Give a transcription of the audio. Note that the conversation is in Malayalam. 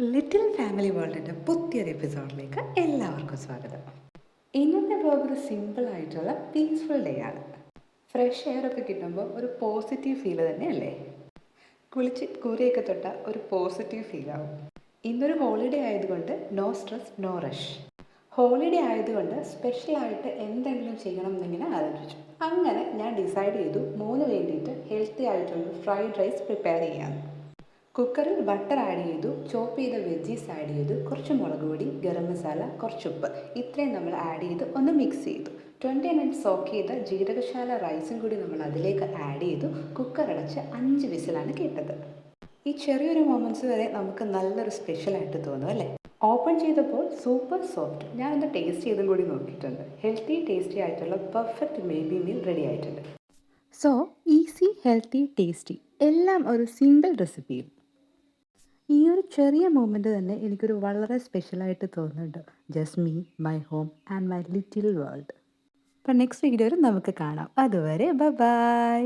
ലിറ്റിൽ ഫാമിലി വേൾഡിൻ്റെ പുതിയൊരു എപ്പിസോഡിലേക്ക് എല്ലാവർക്കും സ്വാഗതം. ഇന്നത്തെ വ്ലോഗ് ഒരു സിമ്പിളായിട്ടുള്ള പീസ്ഫുൾ ഡേ ആണ്. ഫ്രഷ് എയർ ഒക്കെ കിട്ടുമ്പോൾ ഒരു പോസിറ്റീവ് ഫീൽ തന്നെയല്ലേ? കുളിച്ച് കൂരയൊക്കെ തൊട്ട ഒരു പോസിറ്റീവ് ഫീലാവും. ഇന്നൊരു ഹോളിഡേ ആയതുകൊണ്ട് no stress no rush. Holiday ആയതുകൊണ്ട് സ്പെഷ്യലായിട്ട് എന്തെങ്കിലും ചെയ്യണം എന്നിങ്ങനെ ആലോചിച്ചു. അങ്ങനെ ഞാൻ ഡിസൈഡ് ചെയ്തു 3 വേണ്ടിയിട്ട് ഹെൽത്തി ആയിട്ടുള്ള ഫ്രൈഡ് റൈസ് പ്രിപ്പയർ ചെയ്യാമെന്ന്. കുക്കറിൽ ബട്ടർ ആഡ് ചെയ്തു, ചോപ്പ് ചെയ്ത വെജീസ് ആഡ് ചെയ്തു, കുറച്ച് മുളക് പൊടി, ഗരം മസാല, കുറച്ച് ഉപ്പ്, ഇത്രയും നമ്മൾ ആഡ് ചെയ്ത് ഒന്ന് മിക്സ് ചെയ്തു. 20 മിനിറ്റ്സ് സോക്ക് ചെയ്ത ജീരകശാല റൈസും കൂടി നമ്മൾ അതിലേക്ക് ആഡ് ചെയ്തു. കുക്കർ അടച്ച് 5 വിസിലാണ് കേട്ടത്. ഈ ചെറിയൊരു മൊമെൻറ്റ്സ് വരെ നമുക്ക് നല്ലൊരു സ്പെഷ്യലായിട്ട് തോന്നും അല്ലേ? ഓപ്പൺ ചെയ്തപ്പോൾ സൂപ്പർ സോഫ്റ്റ്. ഞാനൊന്ന് ടേസ്റ്റ് ചെയ്തും കൂടി നോക്കിയിട്ടുണ്ട്. ഹെൽത്തി ടേസ്റ്റി ആയിട്ടുള്ള പെർഫെക്റ്റ് ബേബി മീൽ റെഡി ആയിട്ടുണ്ട്. സോ ഈസി, ഹെൽത്തി, ടേസ്റ്റി, എല്ലാം ഒരു സിമ്പിൾ റെസിപ്പിയിൽ. ഈ ഒരു ചെറിയ മൊമെൻ്റ് തന്നെ എനിക്കൊരു വളരെ സ്പെഷ്യലായിട്ട് തോന്നുന്നുണ്ട്. Just me, my home and my little world. അപ്പം നെക്സ്റ്റ് വീഡിയോയിൽ നമുക്ക് കാണാം. അതുവരെ ബൈ.